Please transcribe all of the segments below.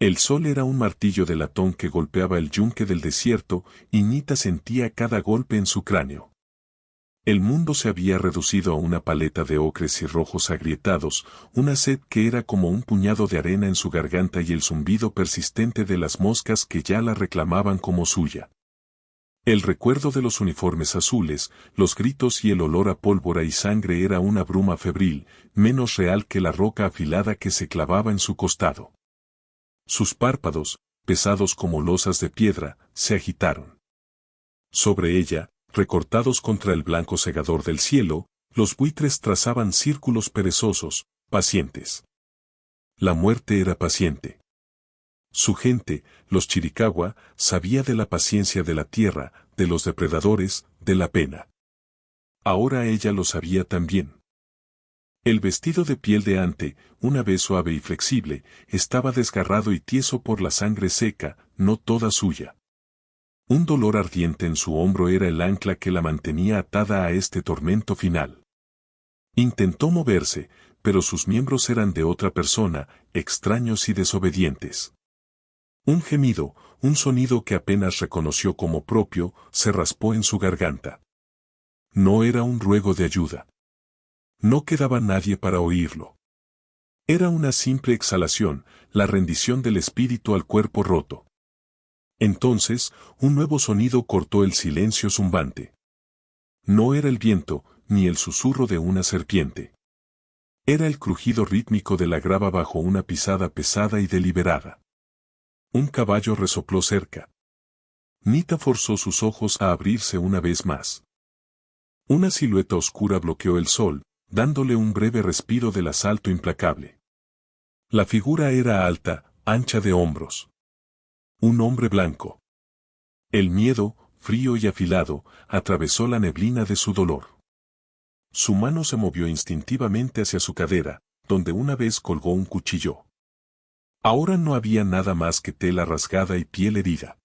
El sol era un martillo de latón que golpeaba el yunque del desierto, y Nita sentía cada golpe en su cráneo. El mundo se había reducido a una paleta de ocres y rojos agrietados, una sed que era como un puñado de arena en su garganta y el zumbido persistente de las moscas que ya la reclamaban como suya. El recuerdo de los uniformes azules, los gritos y el olor a pólvora y sangre era una bruma febril, menos real que la roca afilada que se clavaba en su costado. Sus párpados, pesados como losas de piedra, se agitaron. Sobre ella, recortados contra el blanco cegador del cielo, los buitres trazaban círculos perezosos, pacientes. La muerte era paciente. Su gente, los Chiricahua, sabía de la paciencia de la tierra, de los depredadores, de la pena. Ahora ella lo sabía también. El vestido de piel de ante, una vez suave y flexible, estaba desgarrado y tieso por la sangre seca, no toda suya. Un dolor ardiente en su hombro era el ancla que la mantenía atada a este tormento final. Intentó moverse, pero sus miembros eran de otra persona, extraños y desobedientes. Un gemido, un sonido que apenas reconoció como propio, se raspó en su garganta. No era un ruego de ayuda. No quedaba nadie para oírlo. Era una simple exhalación, la rendición del espíritu al cuerpo roto. Entonces, un nuevo sonido cortó el silencio zumbante. No era el viento, ni el susurro de una serpiente. Era el crujido rítmico de la grava bajo una pisada pesada y deliberada. Un caballo resopló cerca. Nita forzó sus ojos a abrirse una vez más. Una silueta oscura bloqueó el sol, dándole un breve respiro del asalto implacable. La figura era alta, ancha de hombros. Un hombre blanco. El miedo, frío y afilado, atravesó la neblina de su dolor. Su mano se movió instintivamente hacia su cadera, donde una vez colgó un cuchillo. Ahora no había nada más que tela rasgada y piel herida.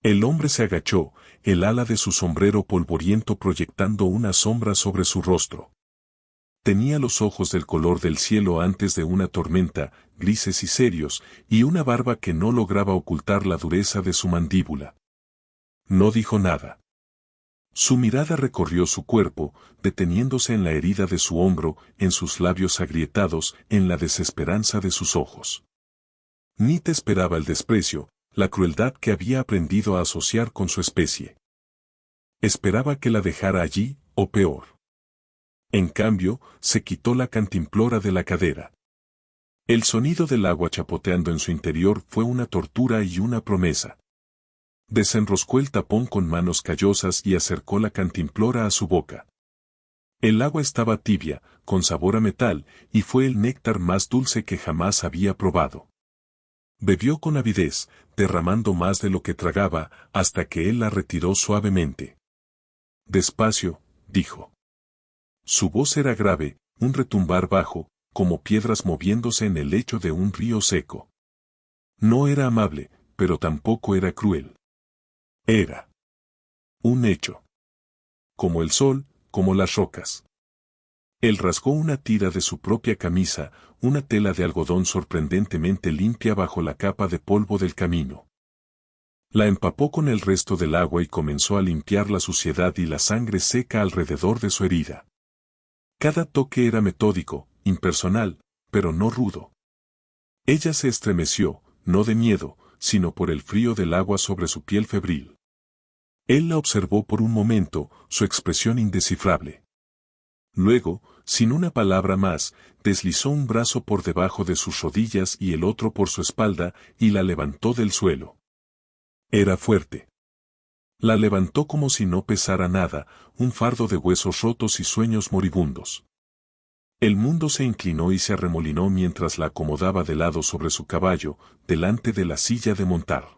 El hombre se agachó, el ala de su sombrero polvoriento proyectando una sombra sobre su rostro. Tenía los ojos del color del cielo antes de una tormenta, grises y serios, y una barba que no lograba ocultar la dureza de su mandíbula. No dijo nada. Su mirada recorrió su cuerpo, deteniéndose en la herida de su hombro, en sus labios agrietados, en la desesperanza de sus ojos. Nita esperaba el desprecio, la crueldad que había aprendido a asociar con su especie. Esperaba que la dejara allí, o peor. En cambio, se quitó la cantimplora de la cadera. El sonido del agua chapoteando en su interior fue una tortura y una promesa. Desenroscó el tapón con manos callosas y acercó la cantimplora a su boca. El agua estaba tibia, con sabor a metal, y fue el néctar más dulce que jamás había probado. Bebió con avidez, derramando más de lo que tragaba, hasta que él la retiró suavemente. Despacio, dijo. Su voz era grave, un retumbar bajo, como piedras moviéndose en el lecho de un río seco. No era amable, pero tampoco era cruel. Era un hecho. Como el sol, como las rocas. Él rasgó una tira de su propia camisa, una tela de algodón sorprendentemente limpia bajo la capa de polvo del camino. La empapó con el resto del agua y comenzó a limpiar la suciedad y la sangre seca alrededor de su herida. Cada toque era metódico, impersonal, pero no rudo. Ella se estremeció, no de miedo, sino por el frío del agua sobre su piel febril. Él la observó por un momento, su expresión indescifrable. Luego, sin una palabra más, deslizó un brazo por debajo de sus rodillas y el otro por su espalda, y la levantó del suelo. Era fuerte. La levantó como si no pesara nada, un fardo de huesos rotos y sueños moribundos. El mundo se inclinó y se arremolinó mientras la acomodaba de lado sobre su caballo, delante de la silla de montar.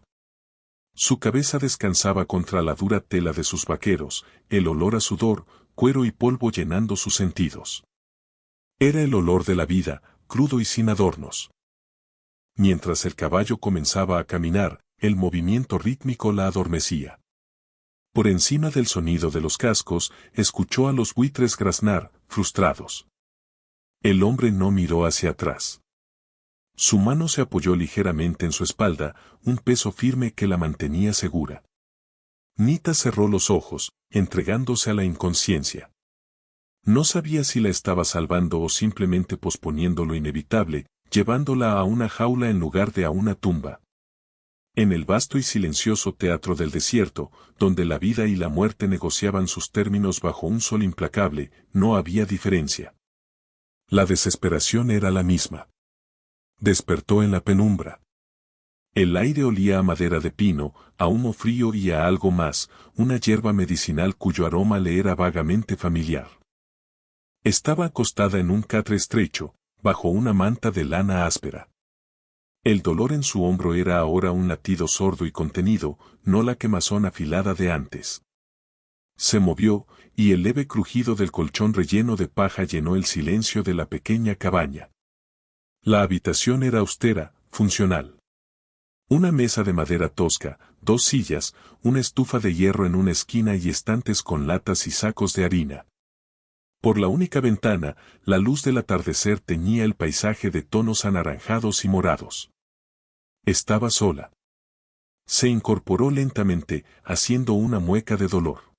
Su cabeza descansaba contra la dura tela de sus vaqueros, el olor a sudor, cuero y polvo llenando sus sentidos. Era el olor de la vida, crudo y sin adornos. Mientras el caballo comenzaba a caminar, el movimiento rítmico la adormecía. Por encima del sonido de los cascos, escuchó a los buitres graznar, frustrados. El hombre no miró hacia atrás. Su mano se apoyó ligeramente en su espalda, un peso firme que la mantenía segura. Nita cerró los ojos, entregándose a la inconsciencia. No sabía si la estaba salvando o simplemente posponiendo lo inevitable, llevándola a una jaula en lugar de a una tumba. En el vasto y silencioso teatro del desierto, donde la vida y la muerte negociaban sus términos bajo un sol implacable, no había diferencia. La desesperación era la misma. Despertó en la penumbra. El aire olía a madera de pino, a humo frío y a algo más, una hierba medicinal cuyo aroma le era vagamente familiar. Estaba acostada en un catre estrecho, bajo una manta de lana áspera. El dolor en su hombro era ahora un latido sordo y contenido, no la quemazón afilada de antes. Se movió, y el leve crujido del colchón relleno de paja llenó el silencio de la pequeña cabaña. La habitación era austera, funcional. Una mesa de madera tosca, 2 sillas, una estufa de hierro en una esquina y estantes con latas y sacos de harina. Por la única ventana, la luz del atardecer teñía el paisaje de tonos anaranjados y morados. Estaba sola. Se incorporó lentamente, haciendo una mueca de dolor.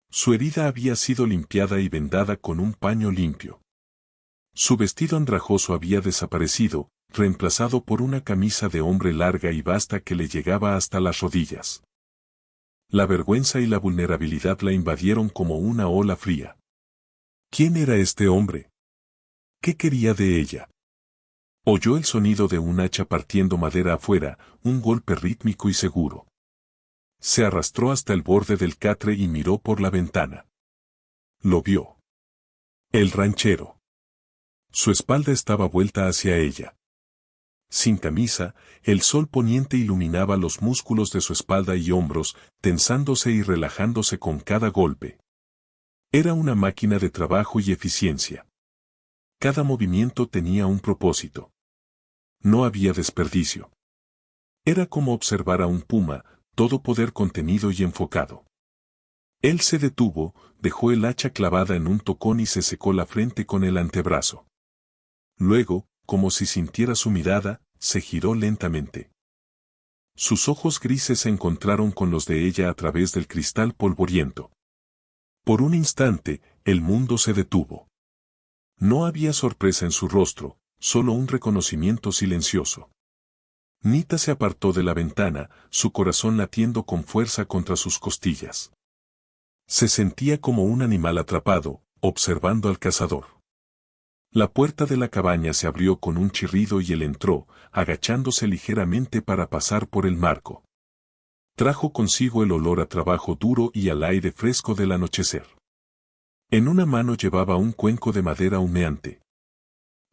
Su herida había sido limpiada y vendada con un paño limpio. Su vestido andrajoso había desaparecido, reemplazado por una camisa de hombre larga y vasta que le llegaba hasta las rodillas. La vergüenza y la vulnerabilidad la invadieron como una ola fría. ¿Quién era este hombre? ¿Qué quería de ella? Oyó el sonido de un hacha partiendo madera afuera, un golpe rítmico y seguro. Se arrastró hasta el borde del catre y miró por la ventana. Lo vio. El ranchero. Su espalda estaba vuelta hacia ella. Sin camisa, el sol poniente iluminaba los músculos de su espalda y hombros, tensándose y relajándose con cada golpe. Era una máquina de trabajo y eficiencia. Cada movimiento tenía un propósito. No había desperdicio. Era como observar a un puma, todo poder contenido y enfocado. Él se detuvo, dejó el hacha clavada en un tocón y se secó la frente con el antebrazo. Luego, como si sintiera su mirada, se giró lentamente. Sus ojos grises se encontraron con los de ella a través del cristal polvoriento. Por un instante, el mundo se detuvo. No había sorpresa en su rostro, solo un reconocimiento silencioso. Nita se apartó de la ventana, su corazón latiendo con fuerza contra sus costillas. Se sentía como un animal atrapado, observando al cazador. La puerta de la cabaña se abrió con un chirrido y él entró, agachándose ligeramente para pasar por el marco. Trajo consigo el olor a trabajo duro y al aire fresco del anochecer. En una mano llevaba un cuenco de madera humeante.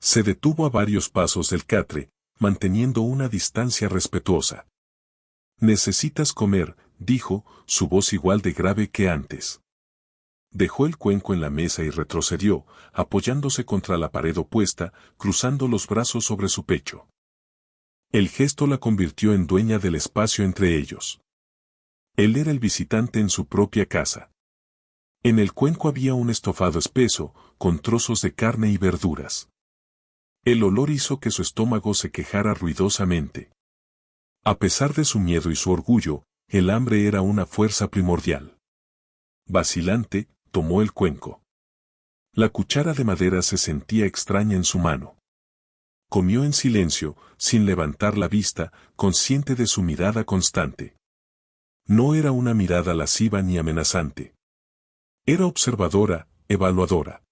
Se detuvo a varios pasos del catre, manteniendo una distancia respetuosa. «Necesitas comer», dijo, su voz igual de grave que antes. Dejó el cuenco en la mesa y retrocedió, apoyándose contra la pared opuesta, cruzando los brazos sobre su pecho. El gesto la convirtió en dueña del espacio entre ellos. Él era el visitante en su propia casa. En el cuenco había un estofado espeso, con trozos de carne y verduras. El olor hizo que su estómago se quejara ruidosamente. A pesar de su miedo y su orgullo, el hambre era una fuerza primordial. Vacilante, tomó el cuenco. La cuchara de madera se sentía extraña en su mano. Comió en silencio, sin levantar la vista, consciente de su mirada constante. No era una mirada lasciva ni amenazante. Era observadora, evaluadora.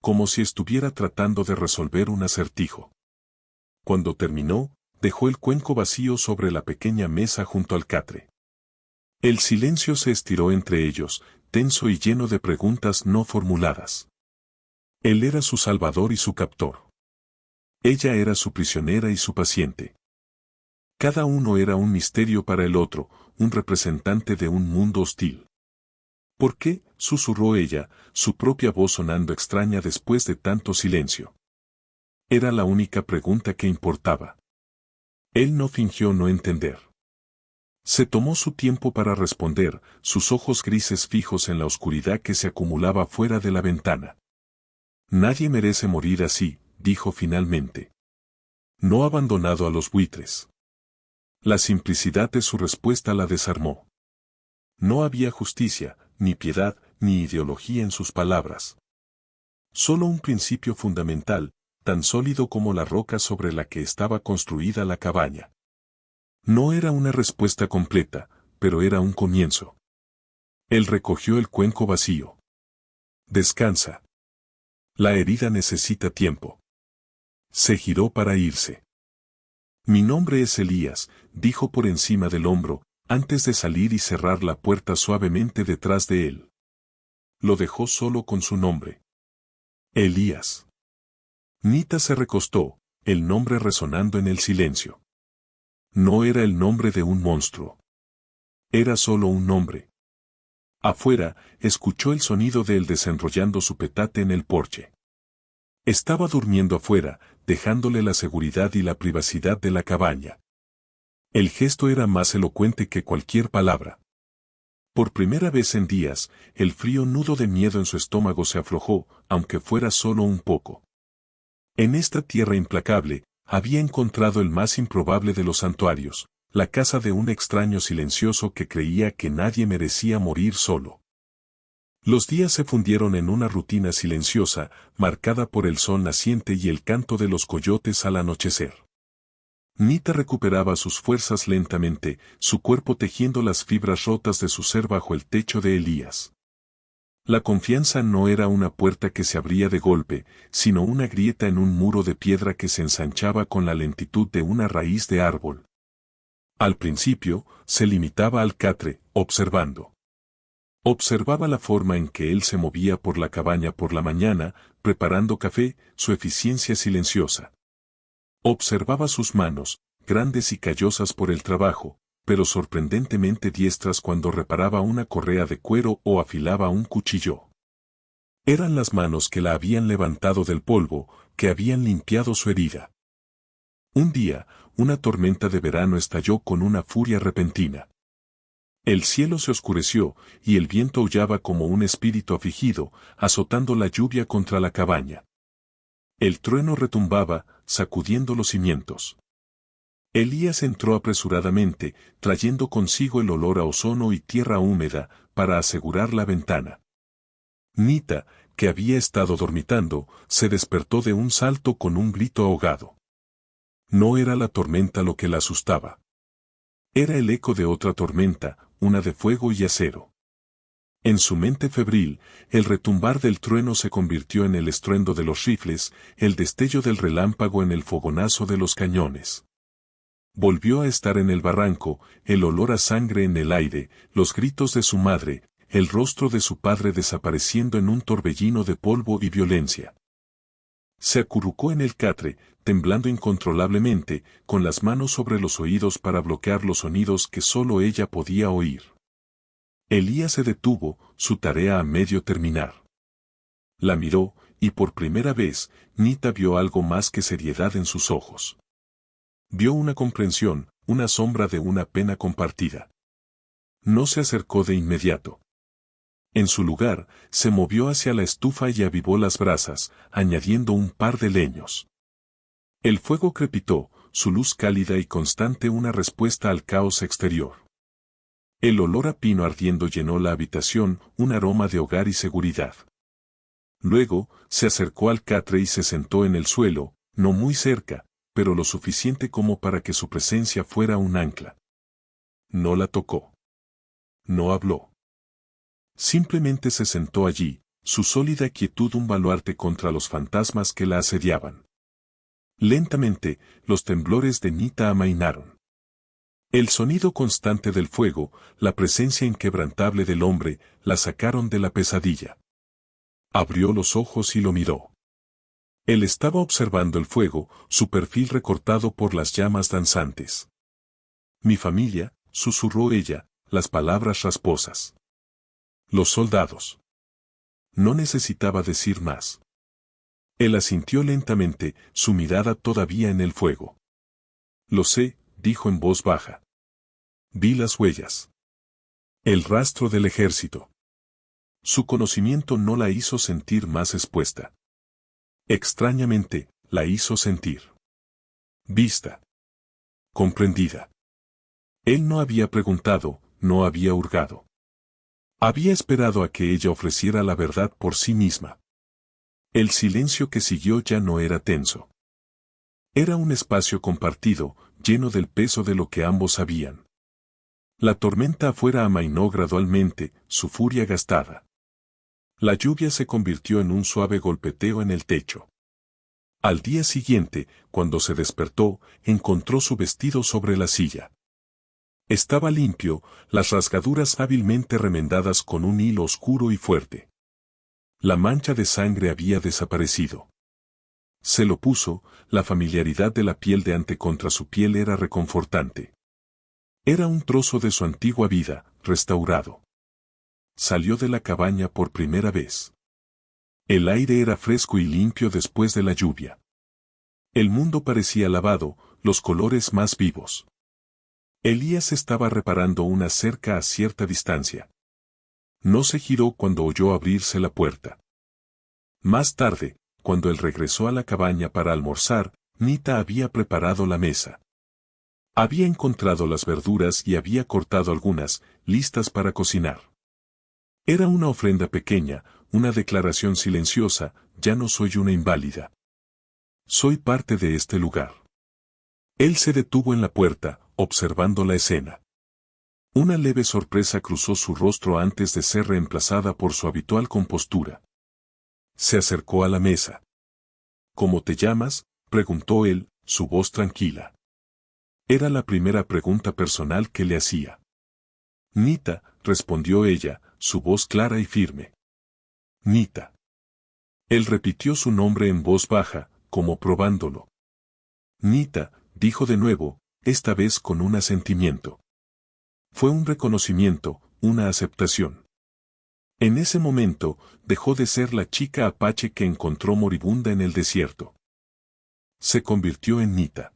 Como si estuviera tratando de resolver un acertijo. Cuando terminó, dejó el cuenco vacío sobre la pequeña mesa junto al catre. El silencio se estiró entre ellos, tenso y lleno de preguntas no formuladas. Él era su salvador y su captor. Ella era su prisionera y su paciente. Cada uno era un misterio para el otro, un representante de un mundo hostil. ¿Por qué?, susurró ella, su propia voz sonando extraña después de tanto silencio. Era la única pregunta que importaba. Él no fingió no entender. Se tomó su tiempo para responder, sus ojos grises fijos en la oscuridad que se acumulaba fuera de la ventana. Nadie merece morir así, dijo finalmente. No abandonado a los buitres. La simplicidad de su respuesta la desarmó. No había justicia, ni piedad, ni ideología en sus palabras. Solo un principio fundamental, tan sólido como la roca sobre la que estaba construida la cabaña. No era una respuesta completa, pero era un comienzo. Él recogió el cuenco vacío. Descansa. La herida necesita tiempo. Se giró para irse. Mi nombre es Elías, dijo por encima del hombro, antes de salir y cerrar la puerta suavemente detrás de él. Lo dejó solo con su nombre. Elías. Nita se recostó, el nombre resonando en el silencio. No era el nombre de un monstruo. Era solo un nombre. Afuera, escuchó el sonido de él desenrollando su petate en el porche. Estaba durmiendo afuera, dejándole la seguridad y la privacidad de la cabaña. El gesto era más elocuente que cualquier palabra. Por primera vez en días, el frío nudo de miedo en su estómago se aflojó, aunque fuera solo un poco. En esta tierra implacable, había encontrado el más improbable de los santuarios, la casa de un extraño silencioso que creía que nadie merecía morir solo. Los días se fundieron en una rutina silenciosa, marcada por el sol naciente y el canto de los coyotes al anochecer. Nita recuperaba sus fuerzas lentamente, su cuerpo tejiendo las fibras rotas de su ser bajo el techo de Elías. La confianza no era una puerta que se abría de golpe, sino una grieta en un muro de piedra que se ensanchaba con la lentitud de una raíz de árbol. Al principio, se limitaba al catre, observando. Observaba la forma en que él se movía por la cabaña por la mañana, preparando café, su eficiencia silenciosa. Observaba sus manos, grandes y callosas por el trabajo, pero sorprendentemente diestras cuando reparaba una correa de cuero o afilaba un cuchillo. Eran las manos que la habían levantado del polvo, que habían limpiado su herida. Un día, una tormenta de verano estalló con una furia repentina. El cielo se oscureció, y el viento aullaba como un espíritu afligido, azotando la lluvia contra la cabaña. El trueno retumbaba, sacudiendo los cimientos. Elías entró apresuradamente, trayendo consigo el olor a ozono y tierra húmeda, para asegurar la ventana. Nita, que había estado dormitando, se despertó de un salto con un grito ahogado. No era la tormenta lo que la asustaba. Era el eco de otra tormenta, una de fuego y acero. En su mente febril, el retumbar del trueno se convirtió en el estruendo de los rifles, el destello del relámpago en el fogonazo de los cañones. Volvió a estar en el barranco, el olor a sangre en el aire, los gritos de su madre, el rostro de su padre desapareciendo en un torbellino de polvo y violencia. Se acurrucó en el catre, temblando incontrolablemente, con las manos sobre los oídos para bloquear los sonidos que solo ella podía oír. Elías se detuvo, su tarea a medio terminar. La miró, y por primera vez, Nita vio algo más que seriedad en sus ojos. Vio una comprensión, una sombra de una pena compartida. No se acercó de inmediato. En su lugar, se movió hacia la estufa y avivó las brasas, añadiendo un par de leños. El fuego crepitó, su luz cálida y constante una respuesta al caos exterior. El olor a pino ardiendo llenó la habitación, un aroma de hogar y seguridad. Luego, se acercó al catre y se sentó en el suelo, no muy cerca, pero lo suficiente como para que su presencia fuera un ancla. No la tocó. No habló. Simplemente se sentó allí, su sólida quietud un baluarte contra los fantasmas que la asediaban. Lentamente, los temblores de Nita amainaron. El sonido constante del fuego, la presencia inquebrantable del hombre, la sacaron de la pesadilla. Abrió los ojos y lo miró. Él estaba observando el fuego, su perfil recortado por las llamas danzantes. Mi familia, susurró ella, las palabras rasposas. Los soldados. No necesitaba decir más. Él asintió lentamente, su mirada todavía en el fuego. Lo sé, dijo en voz baja. Vi las huellas. El rastro del ejército. Su conocimiento no la hizo sentir más expuesta. Extrañamente, la hizo sentir. Vista. Comprendida. Él no había preguntado, no había hurgado. Había esperado a que ella ofreciera la verdad por sí misma. El silencio que siguió ya no era tenso. Era un espacio compartido, lleno del peso de lo que ambos sabían. La tormenta afuera amainó gradualmente, su furia gastada. La lluvia se convirtió en un suave golpeteo en el techo. Al día siguiente, cuando se despertó, encontró su vestido sobre la silla. Estaba limpio, las rasgaduras hábilmente remendadas con un hilo oscuro y fuerte. La mancha de sangre había desaparecido. Se lo puso, la familiaridad de la piel de ante contra su piel era reconfortante. Era un trozo de su antigua vida, restaurado. Salió de la cabaña por primera vez. El aire era fresco y limpio después de la lluvia. El mundo parecía lavado, los colores más vivos. Elías estaba reparando una cerca a cierta distancia. No se giró cuando oyó abrirse la puerta. Más tarde, cuando él regresó a la cabaña para almorzar, Nita había preparado la mesa. Había encontrado las verduras y había cortado algunas, listas para cocinar. Era una ofrenda pequeña, una declaración silenciosa: ya no soy una inválida. Soy parte de este lugar. Él se detuvo en la puerta, observando la escena. Una leve sorpresa cruzó su rostro antes de ser reemplazada por su habitual compostura. Se acercó a la mesa. ¿Cómo te llamas?, preguntó él, su voz tranquila. Era la primera pregunta personal que le hacía. Nita, respondió ella, su voz clara y firme. Nita. Él repitió su nombre en voz baja, como probándolo. Nita, dijo de nuevo, esta vez con un asentimiento. Fue un reconocimiento, una aceptación. En ese momento, dejó de ser la chica apache que encontró moribunda en el desierto. Se convirtió en Nita.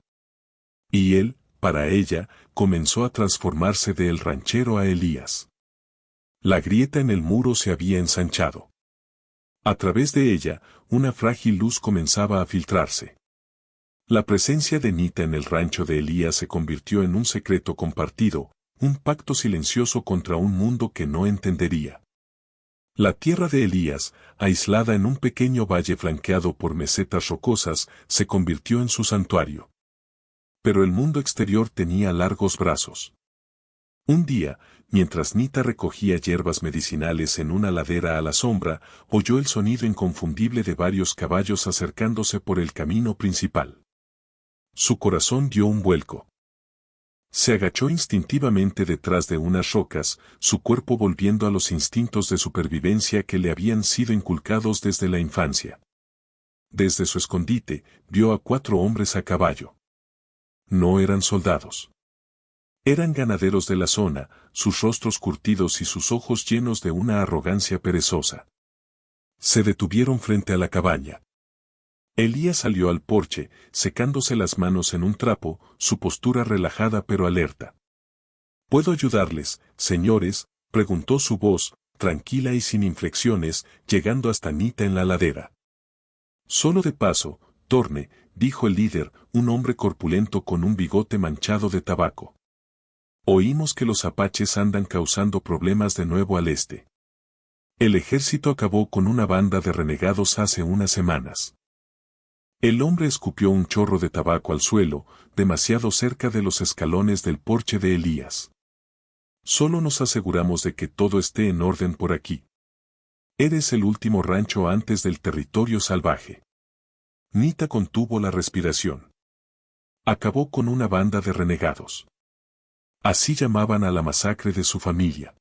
Y él, para ella, comenzó a transformarse de el ranchero a Elías. La grieta en el muro se había ensanchado. A través de ella, una frágil luz comenzaba a filtrarse. La presencia de Nita en el rancho de Elías se convirtió en un secreto compartido, un pacto silencioso contra un mundo que no entendería. La tierra de Elías, aislada en un pequeño valle flanqueado por mesetas rocosas, se convirtió en su santuario. Pero el mundo exterior tenía largos brazos. Un día, mientras Nita recogía hierbas medicinales en una ladera a la sombra, oyó el sonido inconfundible de varios caballos acercándose por el camino principal. Su corazón dio un vuelco. Se agachó instintivamente detrás de unas rocas, su cuerpo volviendo a los instintos de supervivencia que le habían sido inculcados desde la infancia. Desde su escondite, vio a 4 hombres a caballo. No eran soldados. Eran ganaderos de la zona, sus rostros curtidos y sus ojos llenos de una arrogancia perezosa. Se detuvieron frente a la cabaña. Elías salió al porche, secándose las manos en un trapo, su postura relajada pero alerta. ¿Puedo ayudarles, señores?, preguntó su voz, tranquila y sin inflexiones, llegando hasta Nita en la ladera. Solo de paso, Torne, dijo el líder, un hombre corpulento con un bigote manchado de tabaco. Oímos que los apaches andan causando problemas de nuevo al este. El ejército acabó con una banda de renegados hace unas semanas. El hombre escupió un chorro de tabaco al suelo, demasiado cerca de los escalones del porche de Elías. Solo nos aseguramos de que todo esté en orden por aquí. Eres el último rancho antes del territorio salvaje. Nita contuvo la respiración. Acabó con una banda de renegados. Así llamaban a la masacre de su familia.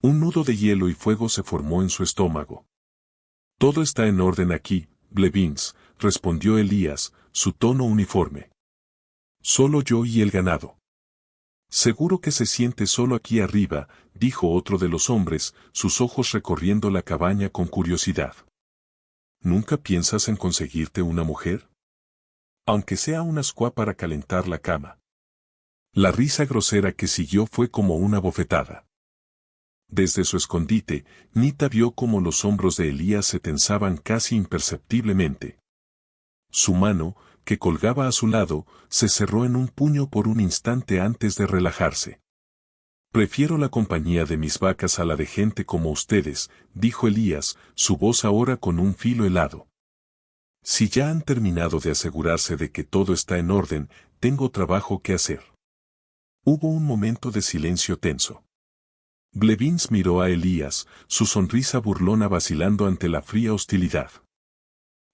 Un nudo de hielo y fuego se formó en su estómago. Todo está en orden aquí, Blevins, respondió Elías, su tono uniforme. Solo yo y el ganado. Seguro que se siente solo aquí arriba, dijo otro de los hombres, sus ojos recorriendo la cabaña con curiosidad. ¿Nunca piensas en conseguirte una mujer? Aunque sea una squaw para calentar la cama. La risa grosera que siguió fue como una bofetada. Desde su escondite, Nita vio cómo los hombros de Elías se tensaban casi imperceptiblemente. Su mano, que colgaba a su lado, se cerró en un puño por un instante antes de relajarse. Prefiero la compañía de mis vacas a la de gente como ustedes, dijo Elías, su voz ahora con un filo helado. Si ya han terminado de asegurarse de que todo está en orden, tengo trabajo que hacer. Hubo un momento de silencio tenso. Blevins miró a Elías, su sonrisa burlona vacilando ante la fría hostilidad.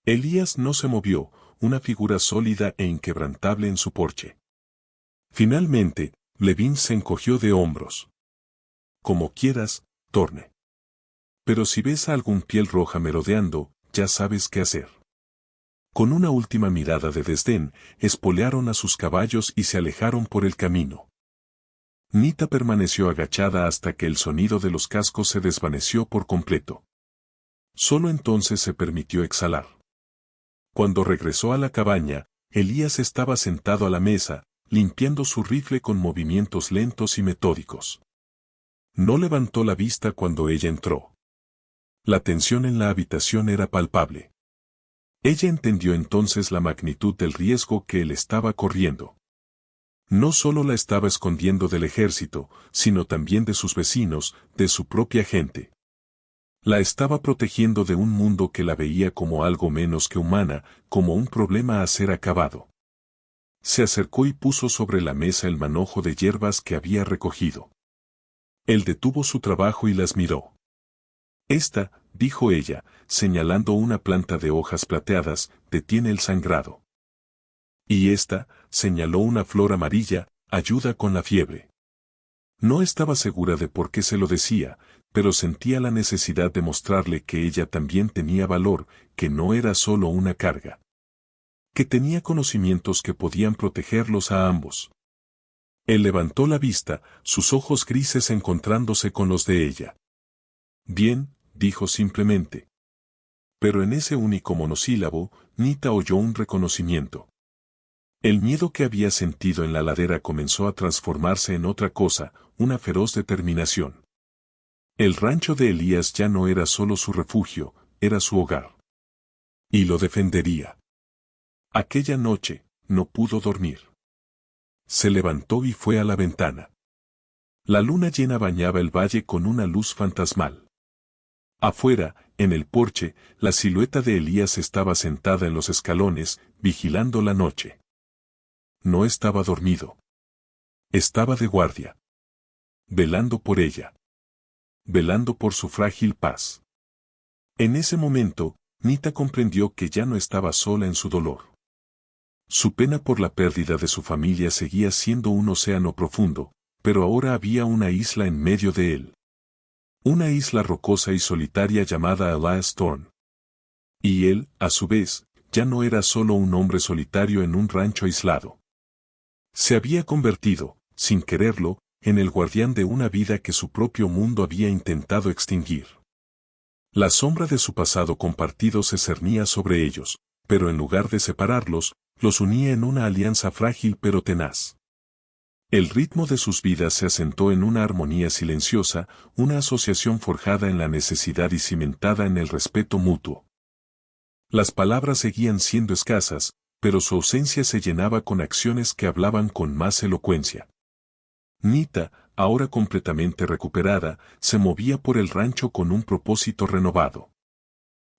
Elías no se movió, una figura sólida e inquebrantable en su porche. Finalmente, Blevins se encogió de hombros. Como quieras, Thorne. Pero si ves a algún piel roja merodeando, ya sabes qué hacer. Con una última mirada de desdén, espolearon a sus caballos y se alejaron por el camino. Nita permaneció agachada hasta que el sonido de los cascos se desvaneció por completo. Solo entonces se permitió exhalar. Cuando regresó a la cabaña, Elías estaba sentado a la mesa, limpiando su rifle con movimientos lentos y metódicos. No levantó la vista cuando ella entró. La tensión en la habitación era palpable. Ella entendió entonces la magnitud del riesgo que él estaba corriendo. No solo la estaba escondiendo del ejército, sino también de sus vecinos, de su propia gente. La estaba protegiendo de un mundo que la veía como algo menos que humana, como un problema a ser acabado. Se acercó y puso sobre la mesa el manojo de hierbas que había recogido. Él detuvo su trabajo y las miró. Esta, dijo ella, señalando una planta de hojas plateadas, detiene el sangrado. Y esta, señaló una flor amarilla, ayuda con la fiebre. No estaba segura de por qué se lo decía, pero sentía la necesidad de mostrarle que ella también tenía valor, que no era solo una carga. Que tenía conocimientos que podían protegerlos a ambos. Él levantó la vista, sus ojos grises encontrándose con los de ella. Bien, dijo simplemente. Pero en ese único monosílabo, Nita oyó un reconocimiento. El miedo que había sentido en la ladera comenzó a transformarse en otra cosa, una feroz determinación. El rancho de Elías ya no era solo su refugio, era su hogar. Y lo defendería. Aquella noche, no pudo dormir. Se levantó y fue a la ventana. La luna llena bañaba el valle con una luz fantasmal. Afuera, en el porche, la silueta de Elías estaba sentada en los escalones, vigilando la noche. No estaba dormido. Estaba de guardia. Velando por ella. Velando por su frágil paz. En ese momento, Nita comprendió que ya no estaba sola en su dolor. Su pena por la pérdida de su familia seguía siendo un océano profundo, pero ahora había una isla en medio de él. Una isla rocosa y solitaria llamada Elias Thorne. Y él, a su vez, ya no era solo un hombre solitario en un rancho aislado. Se había convertido, sin quererlo, en el guardián de una vida que su propio mundo había intentado extinguir. La sombra de su pasado compartido se cernía sobre ellos, pero en lugar de separarlos, los unía en una alianza frágil pero tenaz. El ritmo de sus vidas se asentó en una armonía silenciosa, una asociación forjada en la necesidad y cimentada en el respeto mutuo. Las palabras seguían siendo escasas, pero su ausencia se llenaba con acciones que hablaban con más elocuencia. Nita, ahora completamente recuperada, se movía por el rancho con un propósito renovado.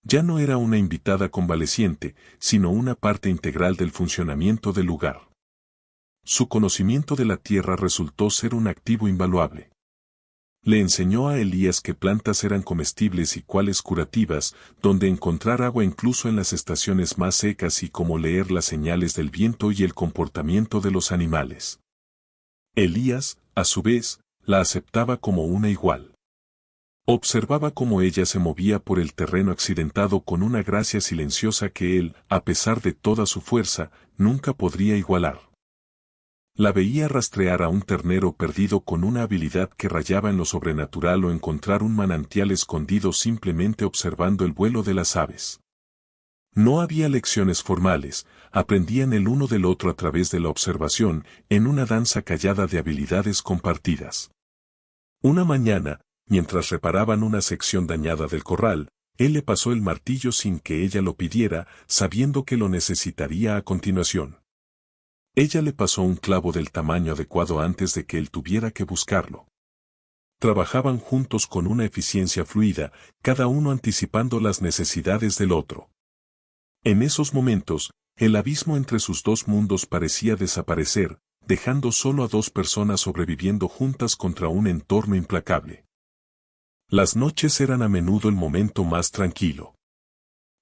Ya no era una invitada convaleciente, sino una parte integral del funcionamiento del lugar. Su conocimiento de la tierra resultó ser un activo invaluable. Le enseñó a Elías qué plantas eran comestibles y cuáles curativas, dónde encontrar agua incluso en las estaciones más secas y cómo leer las señales del viento y el comportamiento de los animales. Elías, a su vez, la aceptaba como una igual. Observaba cómo ella se movía por el terreno accidentado con una gracia silenciosa que él, a pesar de toda su fuerza, nunca podría igualar. La veía rastrear a un ternero perdido con una habilidad que rayaba en lo sobrenatural o encontrar un manantial escondido simplemente observando el vuelo de las aves. No había lecciones formales, aprendían el uno del otro a través de la observación, en una danza callada de habilidades compartidas. Una mañana, mientras reparaban una sección dañada del corral, Él le pasó el martillo sin que ella lo pidiera, sabiendo que lo necesitaría a continuación. Ella le pasó un clavo del tamaño adecuado antes de que él tuviera que buscarlo. Trabajaban juntos con una eficiencia fluida, cada uno anticipando las necesidades del otro. En esos momentos, el abismo entre sus dos mundos parecía desaparecer, dejando solo a dos personas sobreviviendo juntas contra un entorno implacable. Las noches eran a menudo el momento más tranquilo.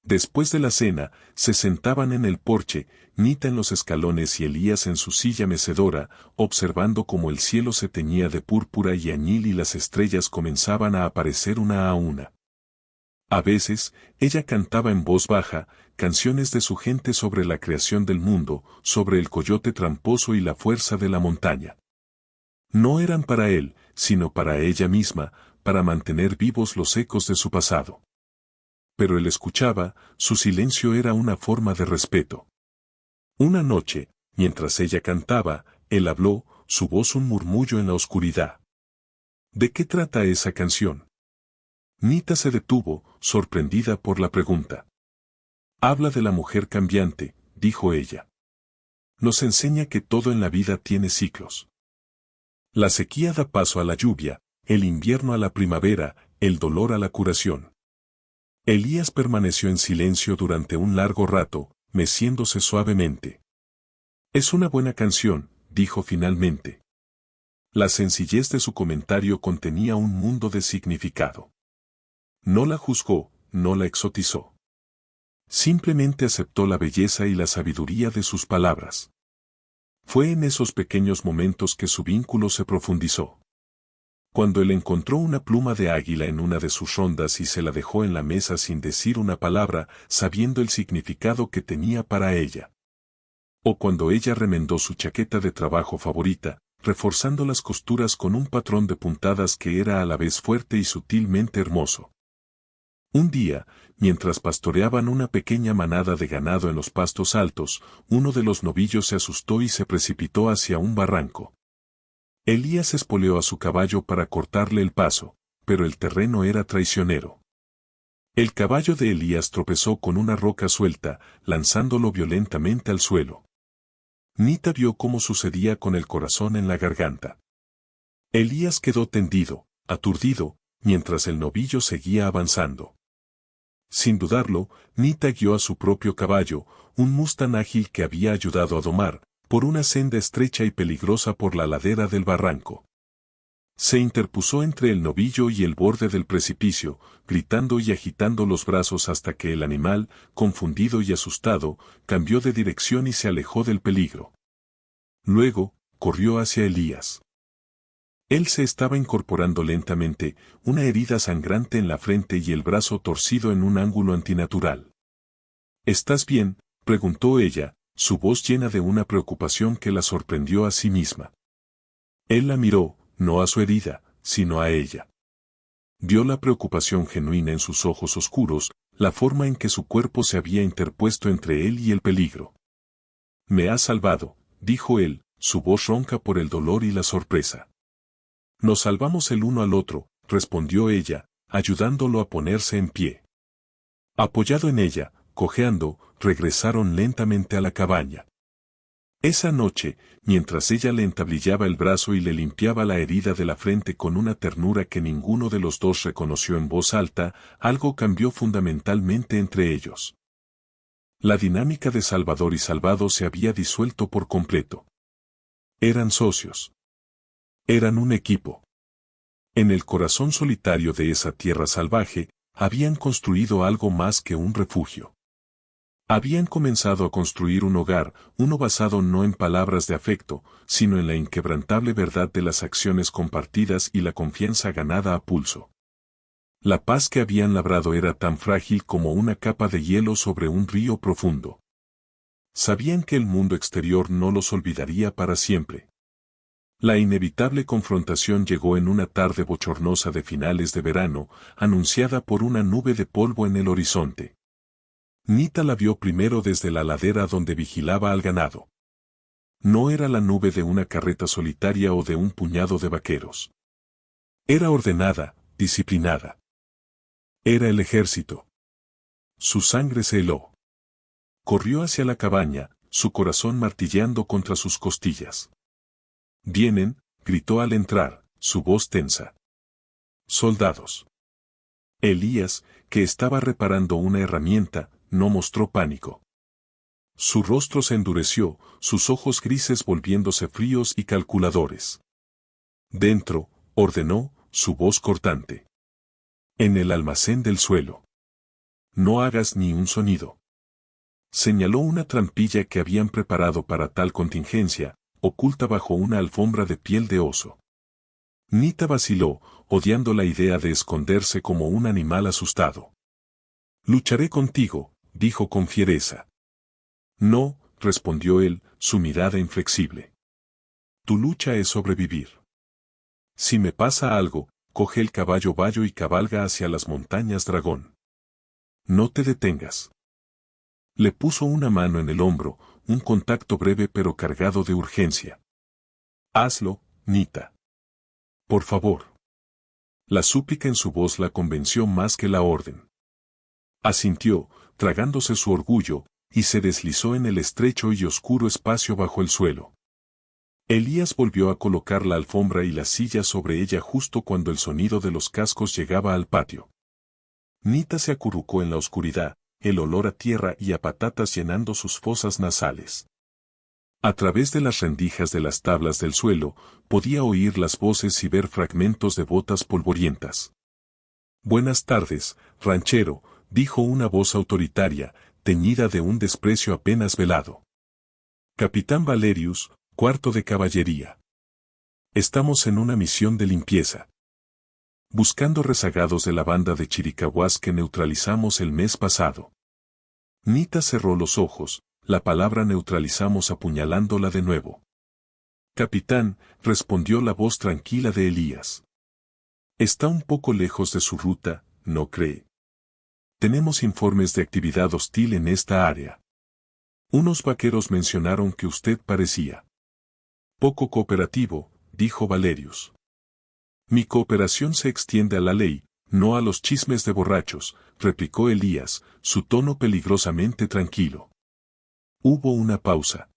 Después de la cena, se sentaban en el porche, Nita en los escalones y Elías en su silla mecedora, observando cómo el cielo se teñía de púrpura y añil y las estrellas comenzaban a aparecer una a una. A veces, ella cantaba en voz baja, canciones de su gente sobre la creación del mundo, sobre el coyote tramposo y la fuerza de la montaña. No eran para él, sino para ella misma, para mantener vivos los ecos de su pasado. Pero él escuchaba, su silencio era una forma de respeto. Una noche, mientras ella cantaba, él habló, su voz un murmullo en la oscuridad. ¿De qué trata esa canción? Nita se detuvo, sorprendida por la pregunta. Habla de la mujer cambiante, dijo ella. Nos enseña que todo en la vida tiene ciclos. La sequía da paso a la lluvia, el invierno a la primavera, el dolor a la curación. Elías permaneció en silencio durante un largo rato, meciéndose suavemente. Es una buena canción, dijo finalmente. La sencillez de su comentario contenía un mundo de significado. No la juzgó, no la exotizó. Simplemente aceptó la belleza y la sabiduría de sus palabras. Fue en esos pequeños momentos que su vínculo se profundizó. Cuando él encontró una pluma de águila en una de sus rondas y se la dejó en la mesa sin decir una palabra, sabiendo el significado que tenía para ella. O cuando ella remendó su chaqueta de trabajo favorita, reforzando las costuras con un patrón de puntadas que era a la vez fuerte y sutilmente hermoso. Un día, mientras pastoreaban una pequeña manada de ganado en los pastos altos, uno de los novillos se asustó y se precipitó hacia un barranco. Elías espoleó a su caballo para cortarle el paso, pero el terreno era traicionero. El caballo de Elías tropezó con una roca suelta, lanzándolo violentamente al suelo. Nita vio cómo sucedía con el corazón en la garganta. Elías quedó tendido, aturdido, mientras el novillo seguía avanzando. Sin dudarlo, Nita guió a su propio caballo, un mustán ágil que había ayudado a domar, por una senda estrecha y peligrosa por la ladera del barranco. Se interpuso entre el novillo y el borde del precipicio, gritando y agitando los brazos hasta que el animal, confundido y asustado, cambió de dirección y se alejó del peligro. Luego, corrió hacia Elías. Él se estaba incorporando lentamente, una herida sangrante en la frente y el brazo torcido en un ángulo antinatural. ¿Estás bien?, preguntó ella, su voz llena de una preocupación que la sorprendió a sí misma. Él la miró, no a su herida, sino a ella. Vio la preocupación genuina en sus ojos oscuros, la forma en que su cuerpo se había interpuesto entre él y el peligro. Me has salvado, dijo él, su voz ronca por el dolor y la sorpresa. Nos salvamos el uno al otro, respondió ella, ayudándolo a ponerse en pie. Apoyado en ella, cojeando, regresaron lentamente a la cabaña. Esa noche, mientras ella le entablillaba el brazo y le limpiaba la herida de la frente con una ternura que ninguno de los dos reconoció en voz alta, algo cambió fundamentalmente entre ellos. La dinámica de salvador y salvado se había disuelto por completo. Eran socios. Eran un equipo. En el corazón solitario de esa tierra salvaje, habían construido algo más que un refugio. Habían comenzado a construir un hogar, uno basado no en palabras de afecto, sino en la inquebrantable verdad de las acciones compartidas y la confianza ganada a pulso. La paz que habían labrado era tan frágil como una capa de hielo sobre un río profundo. Sabían que el mundo exterior no los olvidaría para siempre. La inevitable confrontación llegó en una tarde bochornosa de finales de verano, anunciada por una nube de polvo en el horizonte. Nita la vio primero desde la ladera donde vigilaba al ganado. No era la nube de una carreta solitaria o de un puñado de vaqueros. Era ordenada, disciplinada. Era el ejército. Su sangre se heló. Corrió hacia la cabaña, su corazón martilleando contra sus costillas. «Vienen», gritó al entrar, su voz tensa. «Soldados». Elías, que estaba reparando una herramienta, no mostró pánico. Su rostro se endureció, sus ojos grises volviéndose fríos y calculadores. «Dentro», ordenó, su voz cortante. «En el almacén del suelo. No hagas ni un sonido». Señaló una trampilla que habían preparado para tal contingencia, oculta bajo una alfombra de piel de oso. Nita vaciló, odiando la idea de esconderse como un animal asustado. «Lucharé contigo», dijo con fiereza. «No», respondió él, su mirada inflexible. «Tu lucha es sobrevivir. Si me pasa algo, coge el caballo Bayo y cabalga hacia las montañas Dragón. No te detengas». Le puso una mano en el hombro, un contacto breve pero cargado de urgencia. «Hazlo, Nita. Por favor». La súplica en su voz la convenció más que la orden. Asintió, tragándose su orgullo, y se deslizó en el estrecho y oscuro espacio bajo el suelo. Elías volvió a colocar la alfombra y la silla sobre ella justo cuando el sonido de los cascos llegaba al patio. Nita se acurrucó en la oscuridad, el olor a tierra y a patatas llenando sus fosas nasales. A través de las rendijas de las tablas del suelo, podía oír las voces y ver fragmentos de botas polvorientas. «Buenas tardes, ranchero», dijo una voz autoritaria, teñida de un desprecio apenas velado. «Capitán Valerius, cuarto de caballería. Estamos en una misión de limpieza. Buscando rezagados de la banda de Chiricahuas que neutralizamos el mes pasado». Nita cerró los ojos, la palabra neutralizamos apuñalándola de nuevo. «Capitán», respondió la voz tranquila de Elías. «Está un poco lejos de su ruta, ¿no cree? Tenemos informes de actividad hostil en esta área. Unos vaqueros mencionaron que usted parecía poco cooperativo», dijo Valerius. «Mi cooperación se extiende a la ley, no a los chismes de borrachos», replicó Elías, su tono peligrosamente tranquilo. Hubo una pausa.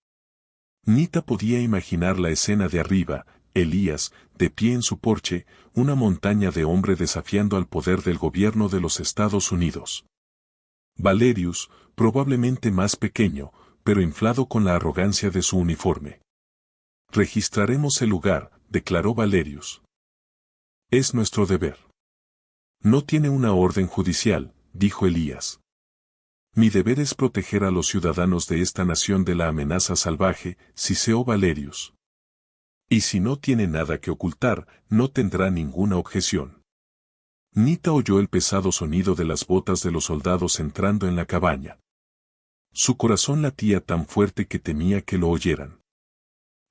Nita podía imaginar la escena de arriba, Elías, de pie en su porche, una montaña de hombre desafiando al poder del gobierno de los Estados Unidos. Valerius, probablemente más pequeño, pero inflado con la arrogancia de su uniforme. «Registraremos el lugar», declaró Valerius. «Es nuestro deber». «No tiene una orden judicial», dijo Elías. «Mi deber es proteger a los ciudadanos de esta nación de la amenaza salvaje», siseó Valerius. «Y si no tiene nada que ocultar, no tendrá ninguna objeción». Nita oyó el pesado sonido de las botas de los soldados entrando en la cabaña. Su corazón latía tan fuerte que temía que lo oyeran.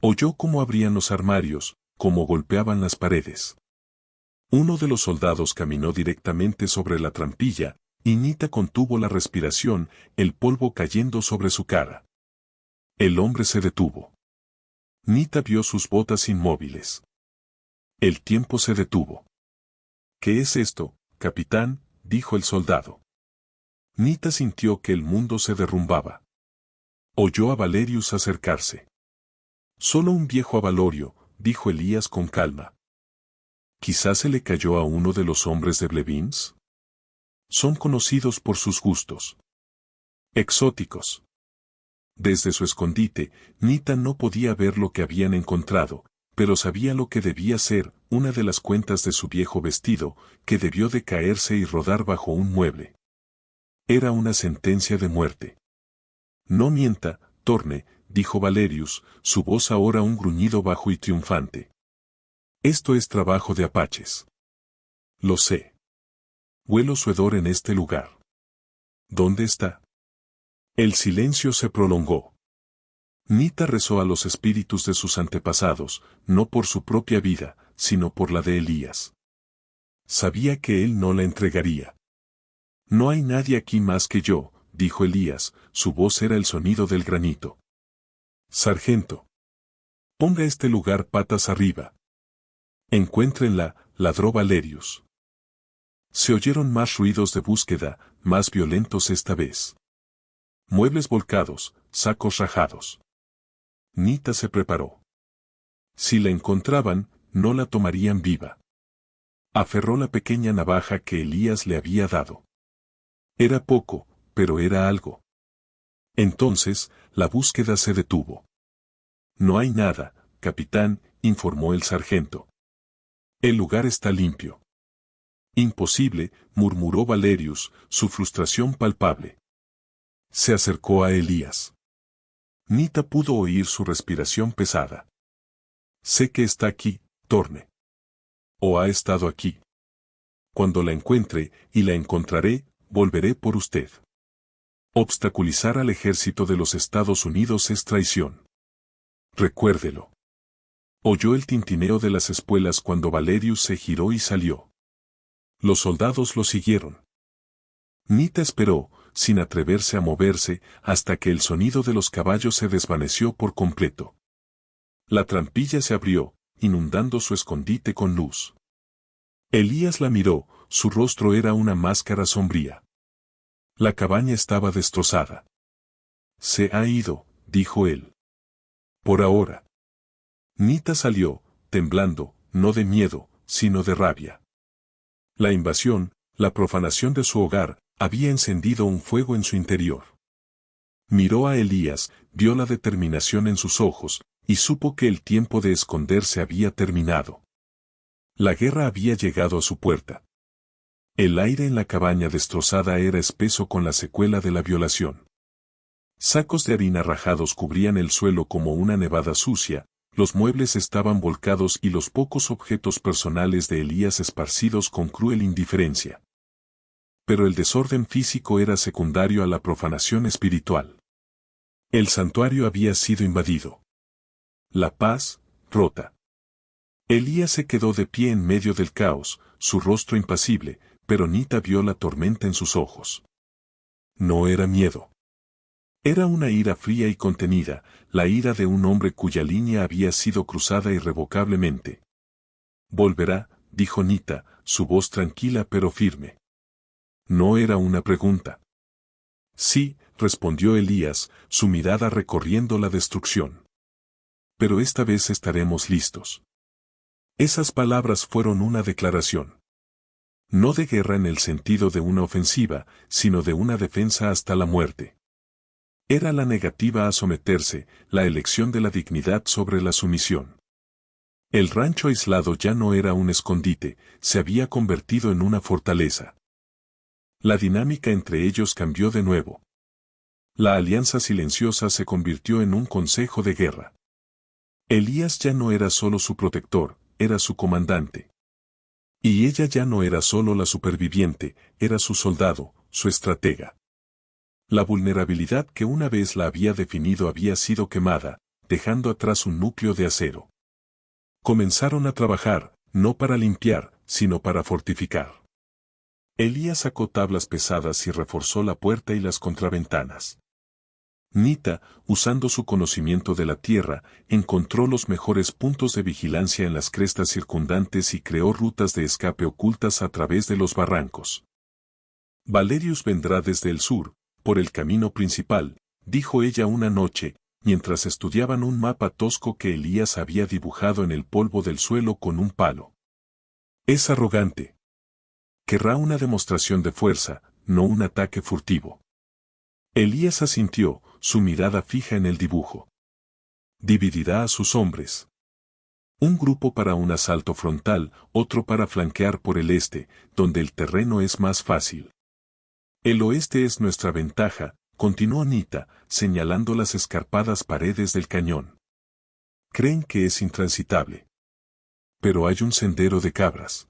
Oyó cómo abrían los armarios, cómo golpeaban las paredes. Uno de los soldados caminó directamente sobre la trampilla, y Nita contuvo la respiración, el polvo cayendo sobre su cara. El hombre se detuvo. Nita vio sus botas inmóviles. El tiempo se detuvo. «¿Qué es esto, capitán?», dijo el soldado. Nita sintió que el mundo se derrumbaba. Oyó a Valerius acercarse. «Solo un viejo avalorio», dijo Elías con calma. «Quizás se le cayó a uno de los hombres de Blevins. Son conocidos por sus gustos exóticos». Desde su escondite, Nita no podía ver lo que habían encontrado, pero sabía lo que debía ser, una de las cuentas de su viejo vestido, que debió de caerse y rodar bajo un mueble. Era una sentencia de muerte. «No mienta, Torne», dijo Valerius, su voz ahora un gruñido bajo y triunfante. «Esto es trabajo de apaches. Lo sé. Huelo su hedor en este lugar». «¿Dónde está?». El silencio se prolongó. Nita rezó a los espíritus de sus antepasados, no por su propia vida, sino por la de Elías. Sabía que él no la entregaría. «No hay nadie aquí más que yo», dijo Elías, su voz era el sonido del granito. «Sargento. Ponga este lugar patas arriba». «Encuéntrenla», ladró Valerius. Se oyeron más ruidos de búsqueda, más violentos esta vez. Muebles volcados, sacos rajados. Nita se preparó. Si la encontraban, no la tomarían viva. Aferró la pequeña navaja que Elías le había dado. Era poco, pero era algo. Entonces, la búsqueda se detuvo. No hay nada, capitán, informó el sargento. El lugar está limpio. Imposible, murmuró Valerius, su frustración palpable. Se acercó a Elías. Nita pudo oír su respiración pesada. Sé que está aquí, Thorne. O ha estado aquí. Cuando la encuentre, y la encontraré, volveré por usted. Obstaculizar al ejército de los Estados Unidos es traición. Recuérdelo. Oyó el tintineo de las espuelas cuando Valerius se giró y salió. Los soldados lo siguieron. Nita esperó, sin atreverse a moverse, hasta que el sonido de los caballos se desvaneció por completo. La trampilla se abrió, inundando su escondite con luz. Elías la miró, su rostro era una máscara sombría. La cabaña estaba destrozada. Se ha ido, dijo él. Por ahora. Nita salió, temblando, no de miedo, sino de rabia. La invasión, la profanación de su hogar, había encendido un fuego en su interior. Miró a Elías, vio la determinación en sus ojos, y supo que el tiempo de esconderse había terminado. La guerra había llegado a su puerta. El aire en la cabaña destrozada era espeso con la secuela de la violación. Sacos de harina rajados cubrían el suelo como una nevada sucia, los muebles estaban volcados y los pocos objetos personales de Elías esparcidos con cruel indiferencia. Pero el desorden físico era secundario a la profanación espiritual. El santuario había sido invadido. La paz, rota. Elías se quedó de pie en medio del caos, su rostro impasible, pero Nita vio la tormenta en sus ojos. No era miedo. Era una ira fría y contenida, la ira de un hombre cuya línea había sido cruzada irrevocablemente. Volverá, dijo Nita, su voz tranquila pero firme. No era una pregunta. Sí, respondió Elías, su mirada recorriendo la destrucción. Pero esta vez estaremos listos. Esas palabras fueron una declaración. No de guerra en el sentido de una ofensiva, sino de una defensa hasta la muerte. Era la negativa a someterse, la elección de la dignidad sobre la sumisión. El rancho aislado ya no era un escondite, se había convertido en una fortaleza. La dinámica entre ellos cambió de nuevo. La alianza silenciosa se convirtió en un consejo de guerra. Elías ya no era solo su protector, era su comandante. Y ella ya no era solo la superviviente, era su soldado, su estratega. La vulnerabilidad que una vez la había definido había sido quemada, dejando atrás un núcleo de acero. Comenzaron a trabajar, no para limpiar, sino para fortificar. Elías sacó tablas pesadas y reforzó la puerta y las contraventanas. Nita, usando su conocimiento de la tierra, encontró los mejores puntos de vigilancia en las crestas circundantes y creó rutas de escape ocultas a través de los barrancos. Valerius vendrá desde el sur, por el camino principal, dijo ella una noche, mientras estudiaban un mapa tosco que Elías había dibujado en el polvo del suelo con un palo. Es arrogante. Querrá una demostración de fuerza, no un ataque furtivo. Elías asintió, su mirada fija en el dibujo. Dividirá a sus hombres. Un grupo para un asalto frontal, otro para flanquear por el este, donde el terreno es más fácil. El oeste es nuestra ventaja, continuó Nita, señalando las escarpadas paredes del cañón. Creen que es intransitable. Pero hay un sendero de cabras.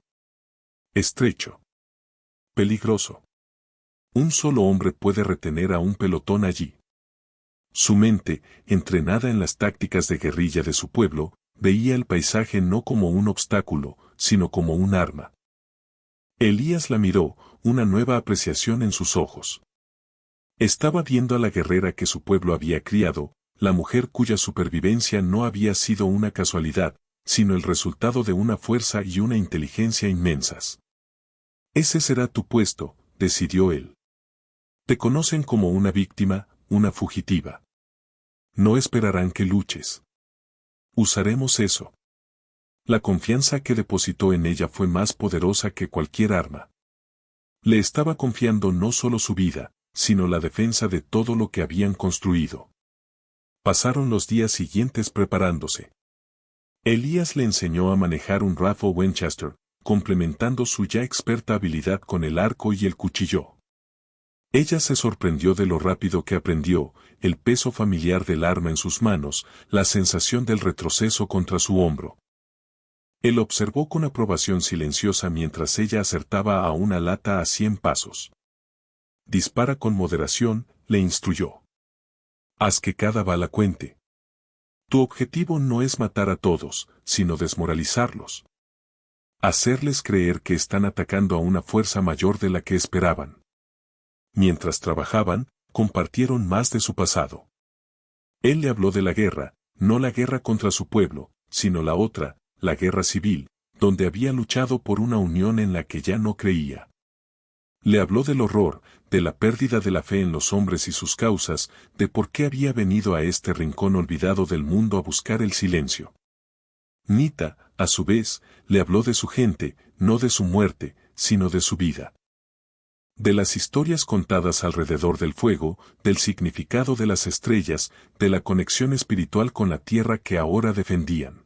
Estrecho. Peligroso. Un solo hombre puede retener a un pelotón allí. Su mente, entrenada en las tácticas de guerrilla de su pueblo, veía el paisaje no como un obstáculo, sino como un arma. Elías la miró, una nueva apreciación en sus ojos. Estaba viendo a la guerrera que su pueblo había criado, la mujer cuya supervivencia no había sido una casualidad, sino el resultado de una fuerza y una inteligencia inmensas. Ese será tu puesto, decidió él. Te conocen como una víctima, una fugitiva. No esperarán que luches. Usaremos eso. La confianza que depositó en ella fue más poderosa que cualquier arma. Le estaba confiando no solo su vida, sino la defensa de todo lo que habían construido. Pasaron los días siguientes preparándose. Elías le enseñó a manejar un rifle Winchester, complementando su ya experta habilidad con el arco y el cuchillo. Ella se sorprendió de lo rápido que aprendió, el peso familiar del arma en sus manos, la sensación del retroceso contra su hombro. Él observó con aprobación silenciosa mientras ella acertaba a una lata a 100 pasos. Dispara con moderación, le instruyó. Haz que cada bala cuente. Tu objetivo no es matar a todos, sino desmoralizarlos. Hacerles creer que están atacando a una fuerza mayor de la que esperaban. Mientras trabajaban, compartieron más de su pasado. Él le habló de la guerra, no la guerra contra su pueblo, sino la otra, la guerra civil, donde había luchado por una unión en la que ya no creía. Le habló del horror, de la pérdida de la fe en los hombres y sus causas, de por qué había venido a este rincón olvidado del mundo a buscar el silencio. Nita, a su vez, le habló de su gente, no de su muerte, sino de su vida. De las historias contadas alrededor del fuego, del significado de las estrellas, de la conexión espiritual con la tierra que ahora defendían.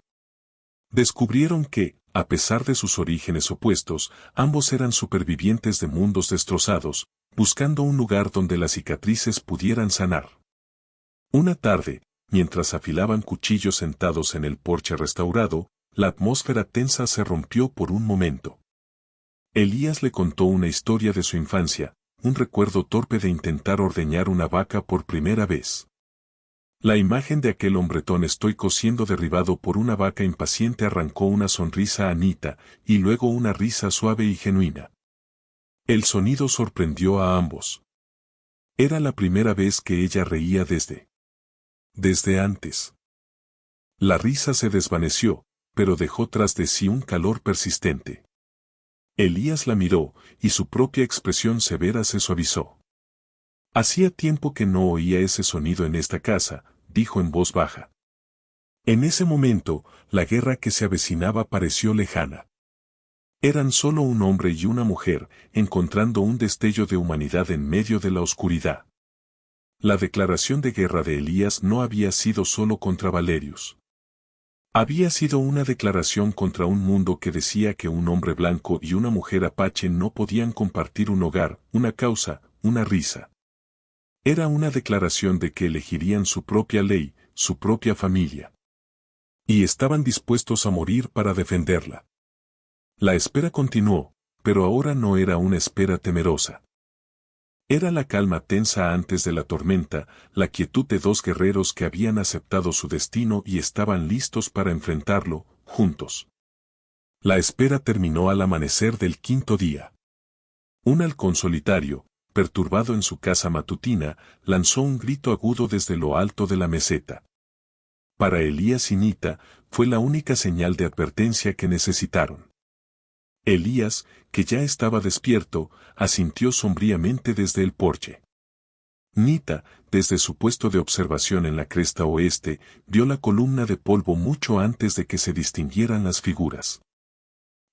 Descubrieron que, a pesar de sus orígenes opuestos, ambos eran supervivientes de mundos destrozados, buscando un lugar donde las cicatrices pudieran sanar. Una tarde, mientras afilaban cuchillos sentados en el porche restaurado, la atmósfera tensa se rompió por un momento. Elías le contó una historia de su infancia, un recuerdo torpe de intentar ordeñar una vaca por primera vez. La imagen de aquel hombretón estoico siendo derribado por una vaca impaciente arrancó una sonrisa a Anita, y luego una risa suave y genuina. El sonido sorprendió a ambos. Era la primera vez que ella reía desde antes. La risa se desvaneció, pero dejó tras de sí un calor persistente. Elías la miró, y su propia expresión severa se suavizó. Hacía tiempo que no oía ese sonido en esta casa, dijo en voz baja. En ese momento, la guerra que se avecinaba pareció lejana. Eran solo un hombre y una mujer, encontrando un destello de humanidad en medio de la oscuridad. La declaración de guerra de Elías no había sido solo contra Valerius. Había sido una declaración contra un mundo que decía que un hombre blanco y una mujer apache no podían compartir un hogar, una causa, una risa. Era una declaración de que elegirían su propia ley, su propia familia. Y estaban dispuestos a morir para defenderla. La espera continuó, pero ahora no era una espera temerosa. Era la calma tensa antes de la tormenta, la quietud de dos guerreros que habían aceptado su destino y estaban listos para enfrentarlo, juntos. La espera terminó al amanecer del quinto día. Un halcón solitario, perturbado en su casa matutina, lanzó un grito agudo desde lo alto de la meseta. Para Elías y Nita, fue la única señal de advertencia que necesitaron. Elías, que ya estaba despierto, asintió sombríamente desde el porche. Nita, desde su puesto de observación en la cresta oeste, vio la columna de polvo mucho antes de que se distinguieran las figuras.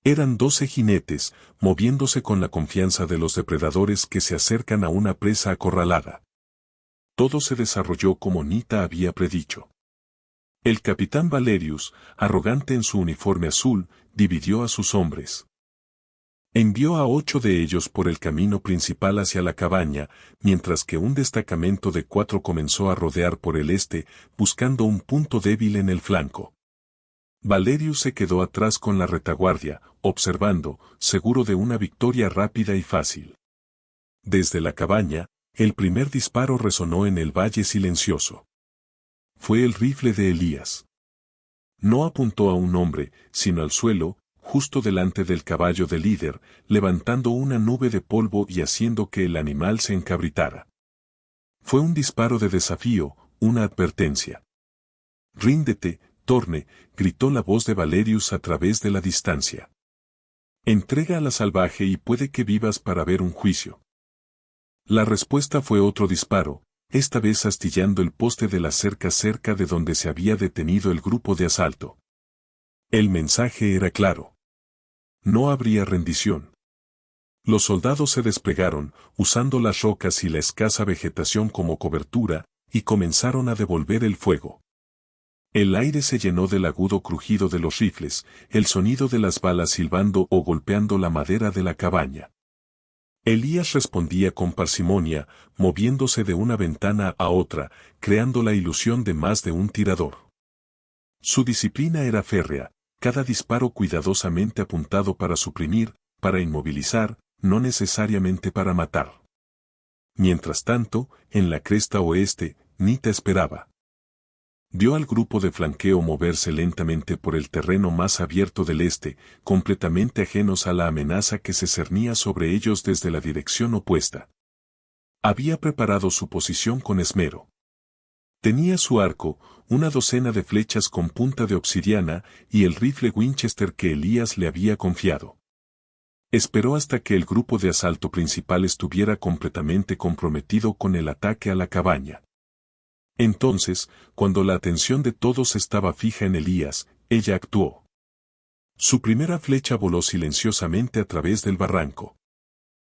Eran 12 jinetes, moviéndose con la confianza de los depredadores que se acercan a una presa acorralada. Todo se desarrolló como Nita había predicho. El capitán Valerius, arrogante en su uniforme azul, dividió a sus hombres. Envió a 8 de ellos por el camino principal hacia la cabaña, mientras que un destacamento de 4 comenzó a rodear por el este, buscando un punto débil en el flanco. Valerius se quedó atrás con la retaguardia, observando, seguro de una victoria rápida y fácil. Desde la cabaña, el primer disparo resonó en el valle silencioso. Fue el rifle de Elías. No apuntó a un hombre, sino al suelo, justo delante del caballo del líder, levantando una nube de polvo y haciendo que el animal se encabritara. Fue un disparo de desafío, una advertencia. «Ríndete, Torne», gritó la voz de Valerius a través de la distancia. Entrega a la salvaje y puede que vivas para ver un juicio. La respuesta fue otro disparo, esta vez astillando el poste de la cerca cerca de donde se había detenido el grupo de asalto. El mensaje era claro. No habría rendición. Los soldados se desplegaron, usando las rocas y la escasa vegetación como cobertura, y comenzaron a devolver el fuego. El aire se llenó del agudo crujido de los rifles, el sonido de las balas silbando o golpeando la madera de la cabaña. Elías respondía con parsimonia, moviéndose de una ventana a otra, creando la ilusión de más de un tirador. Su disciplina era férrea, cada disparo cuidadosamente apuntado para suprimir, para inmovilizar, no necesariamente para matar. Mientras tanto, en la cresta oeste, Nita esperaba. Vio al grupo de flanqueo moverse lentamente por el terreno más abierto del este, completamente ajenos a la amenaza que se cernía sobre ellos desde la dirección opuesta. Había preparado su posición con esmero. Tenía su arco, una docena de flechas con punta de obsidiana y el rifle Winchester que Elías le había confiado. Esperó hasta que el grupo de asalto principal estuviera completamente comprometido con el ataque a la cabaña. Entonces, cuando la atención de todos estaba fija en Elías, ella actuó. Su primera flecha voló silenciosamente a través del barranco.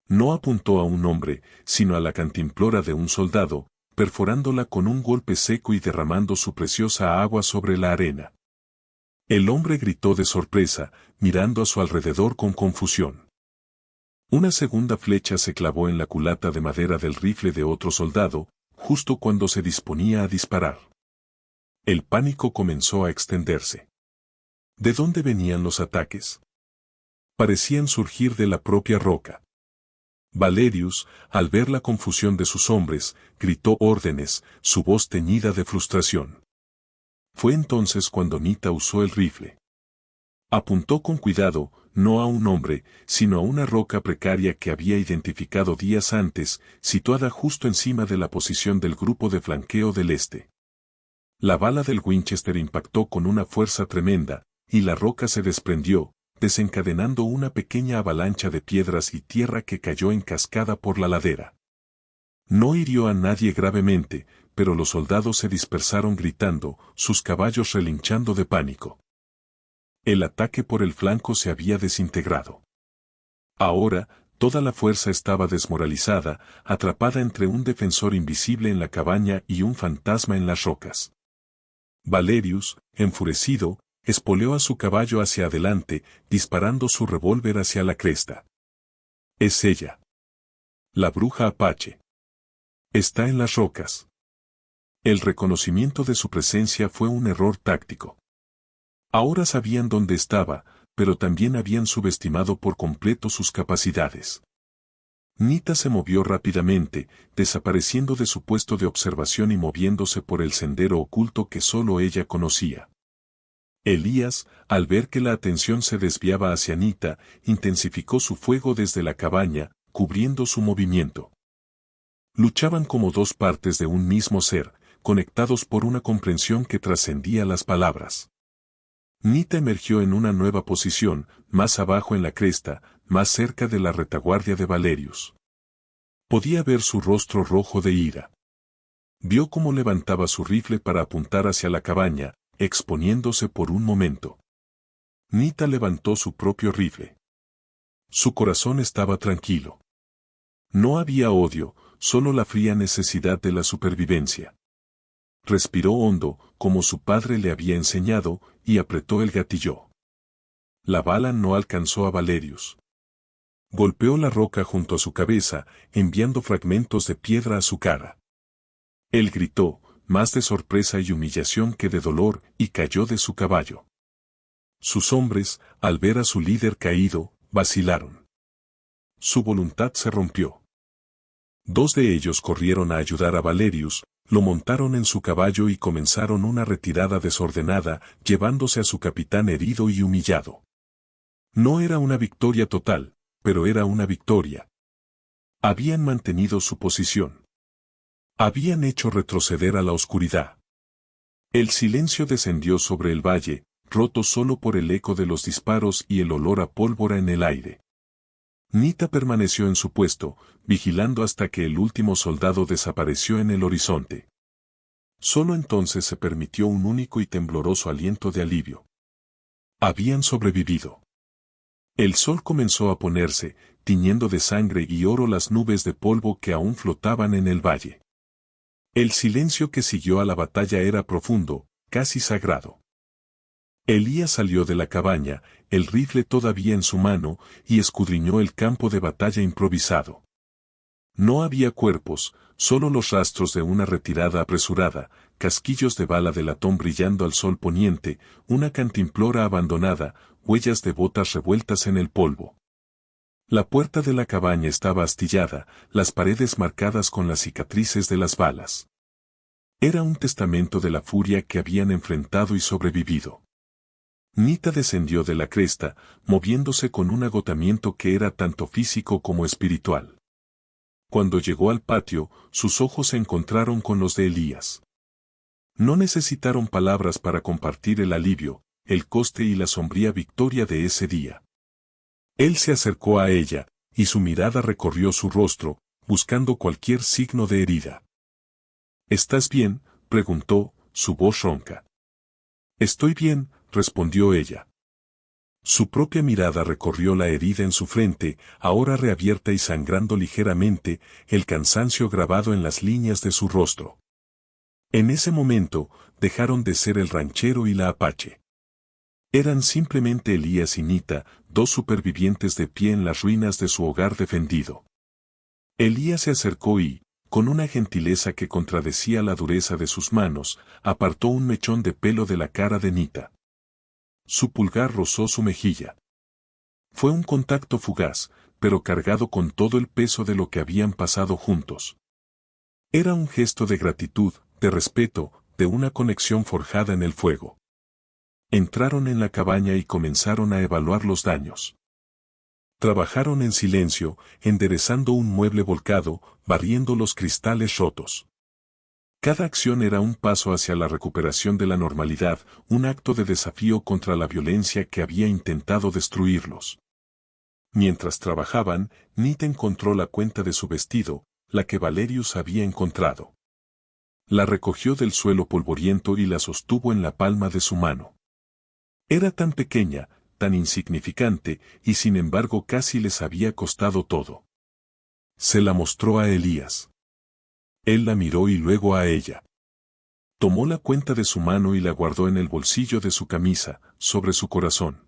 No apuntó a un hombre, sino a la cantimplora de un soldado, perforándola con un golpe seco y derramando su preciosa agua sobre la arena. El hombre gritó de sorpresa, mirando a su alrededor con confusión. Una segunda flecha se clavó en la culata de madera del rifle de otro soldado, justo cuando se disponía a disparar. El pánico comenzó a extenderse. ¿De dónde venían los ataques? Parecían surgir de la propia roca. Valerius, al ver la confusión de sus hombres, gritó órdenes, su voz teñida de frustración. Fue entonces cuando Nita usó el rifle. Apuntó con cuidado, no a un hombre, sino a una roca precaria que había identificado días antes, situada justo encima de la posición del grupo de flanqueo del este. La bala del Winchester impactó con una fuerza tremenda, y la roca se desprendió, desencadenando una pequeña avalancha de piedras y tierra que cayó en cascada por la ladera. No hirió a nadie gravemente, pero los soldados se dispersaron gritando, sus caballos relinchando de pánico. El ataque por el flanco se había desintegrado. Ahora, toda la fuerza estaba desmoralizada, atrapada entre un defensor invisible en la cabaña y un fantasma en las rocas. Valerius, enfurecido, espoleó a su caballo hacia adelante, disparando su revólver hacia la cresta. Es ella. La bruja Apache. Está en las rocas. El reconocimiento de su presencia fue un error táctico. Ahora sabían dónde estaba, pero también habían subestimado por completo sus capacidades. Nita se movió rápidamente, desapareciendo de su puesto de observación y moviéndose por el sendero oculto que solo ella conocía. Elías, al ver que la atención se desviaba hacia Nita, intensificó su fuego desde la cabaña, cubriendo su movimiento. Luchaban como dos partes de un mismo ser, conectados por una comprensión que trascendía las palabras. Nita emergió en una nueva posición, más abajo en la cresta, más cerca de la retaguardia de Valerius. Podía ver su rostro rojo de ira. Vio cómo levantaba su rifle para apuntar hacia la cabaña, exponiéndose por un momento. Nita levantó su propio rifle. Su corazón estaba tranquilo. No había odio, solo la fría necesidad de la supervivencia. Respiró hondo, como su padre le había enseñado, y apretó el gatillo. La bala no alcanzó a Valerius. Golpeó la roca junto a su cabeza, enviando fragmentos de piedra a su cara. Él gritó, más de sorpresa y humillación que de dolor, y cayó de su caballo. Sus hombres, al ver a su líder caído, vacilaron. Su voluntad se rompió. Dos de ellos corrieron a ayudar a Valerius, lo montaron en su caballo y comenzaron una retirada desordenada, llevándose a su capitán herido y humillado. No era una victoria total, pero era una victoria. Habían mantenido su posición. Habían hecho retroceder a la oscuridad. El silencio descendió sobre el valle, roto solo por el eco de los disparos y el olor a pólvora en el aire. Nita permaneció en su puesto, vigilando hasta que el último soldado desapareció en el horizonte. Solo entonces se permitió un único y tembloroso aliento de alivio. Habían sobrevivido. El sol comenzó a ponerse, tiñendo de sangre y oro las nubes de polvo que aún flotaban en el valle. El silencio que siguió a la batalla era profundo, casi sagrado. Elías salió de la cabaña, el rifle todavía en su mano, y escudriñó el campo de batalla improvisado. No había cuerpos, solo los rastros de una retirada apresurada, casquillos de bala de latón brillando al sol poniente, una cantimplora abandonada, huellas de botas revueltas en el polvo. La puerta de la cabaña estaba astillada, las paredes marcadas con las cicatrices de las balas. Era un testamento de la furia que habían enfrentado y sobrevivido. Nita descendió de la cresta, moviéndose con un agotamiento que era tanto físico como espiritual. Cuando llegó al patio, sus ojos se encontraron con los de Elías. No necesitaron palabras para compartir el alivio, el coste y la sombría victoria de ese día. Él se acercó a ella, y su mirada recorrió su rostro, buscando cualquier signo de herida. ¿Estás bien?, preguntó, su voz ronca. Estoy bien, respondió ella. Su propia mirada recorrió la herida en su frente, ahora reabierta y sangrando ligeramente, el cansancio grabado en las líneas de su rostro. En ese momento, dejaron de ser el ranchero y la apache. Eran simplemente Elías y Nita, dos supervivientes de pie en las ruinas de su hogar defendido. Elías se acercó y, con una gentileza que contradecía la dureza de sus manos, apartó un mechón de pelo de la cara de Nita. Su pulgar rozó su mejilla. Fue un contacto fugaz, pero cargado con todo el peso de lo que habían pasado juntos. Era un gesto de gratitud, de respeto, de una conexión forjada en el fuego. Entraron en la cabaña y comenzaron a evaluar los daños. Trabajaron en silencio, enderezando un mueble volcado, barriendo los cristales rotos. Cada acción era un paso hacia la recuperación de la normalidad, un acto de desafío contra la violencia que había intentado destruirlos. Mientras trabajaban, Nita encontró la cuenta de su vestido, la que Valerius había encontrado. La recogió del suelo polvoriento y la sostuvo en la palma de su mano. Era tan pequeña, tan insignificante, y sin embargo casi les había costado todo. Se la mostró a Elías. Él la miró y luego a ella. Tomó la cuenta de su mano y la guardó en el bolsillo de su camisa, sobre su corazón.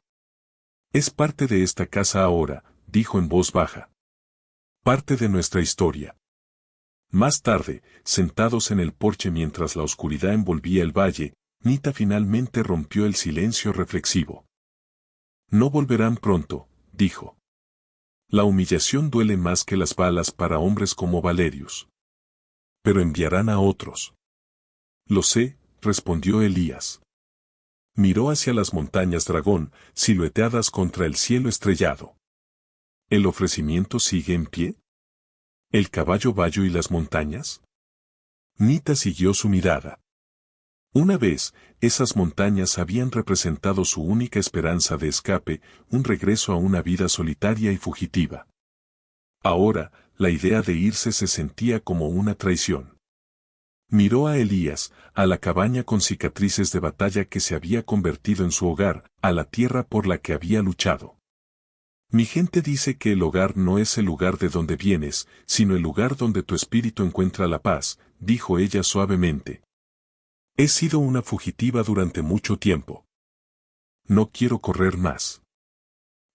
Es parte de esta casa ahora, dijo en voz baja. Parte de nuestra historia. Más tarde, sentados en el porche mientras la oscuridad envolvía el valle, Nita finalmente rompió el silencio reflexivo. No volverán pronto, dijo. La humillación duele más que las balas para hombres como Valerius. Pero enviarán a otros. Lo sé, respondió Elías. Miró hacia las montañas Dragón, silueteadas contra el cielo estrellado. ¿El ofrecimiento sigue en pie? ¿El caballo Bayo y las montañas? Nita siguió su mirada. Una vez, esas montañas habían representado su única esperanza de escape, un regreso a una vida solitaria y fugitiva. Ahora, la idea de irse se sentía como una traición. Miró a Elías, a la cabaña con cicatrices de batalla que se había convertido en su hogar, a la tierra por la que había luchado. Mi gente dice que el hogar no es el lugar de donde vienes, sino el lugar donde tu espíritu encuentra la paz, dijo ella suavemente. He sido una fugitiva durante mucho tiempo. No quiero correr más.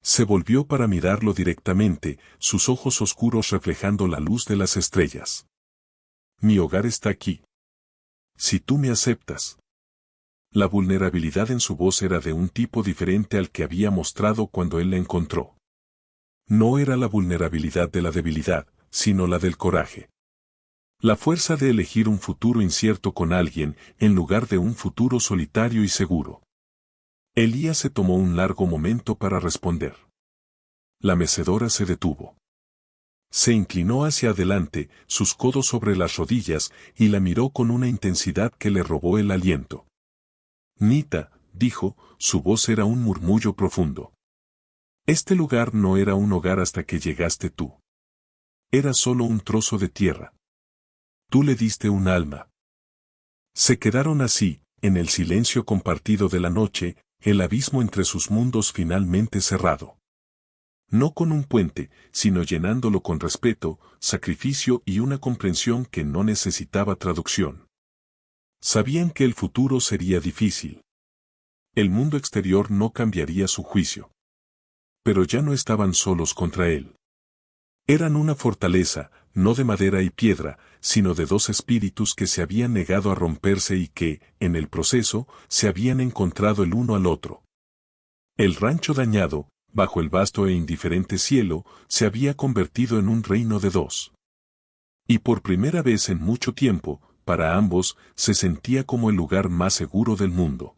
Se volvió para mirarlo directamente, sus ojos oscuros reflejando la luz de las estrellas. Mi hogar está aquí. Si tú me aceptas. La vulnerabilidad en su voz era de un tipo diferente al que había mostrado cuando él la encontró. No era la vulnerabilidad de la debilidad, sino la del coraje. La fuerza de elegir un futuro incierto con alguien, en lugar de un futuro solitario y seguro. Elías se tomó un largo momento para responder. La mecedora se detuvo. Se inclinó hacia adelante, sus codos sobre las rodillas, y la miró con una intensidad que le robó el aliento. Nita, dijo, su voz era un murmullo profundo. Este lugar no era un hogar hasta que llegaste tú. Era solo un trozo de tierra. Tú le diste un alma. Se quedaron así, en el silencio compartido de la noche, el abismo entre sus mundos finalmente cerrado. No con un puente, sino llenándolo con respeto, sacrificio y una comprensión que no necesitaba traducción. Sabían que el futuro sería difícil. El mundo exterior no cambiaría su juicio. Pero ya no estaban solos contra él. Eran una fortaleza, no de madera y piedra, sino de dos espíritus que se habían negado a romperse y que, en el proceso, se habían encontrado el uno al otro. El rancho dañado, bajo el vasto e indiferente cielo, se había convertido en un reino de dos. Y por primera vez en mucho tiempo, para ambos, se sentía como el lugar más seguro del mundo.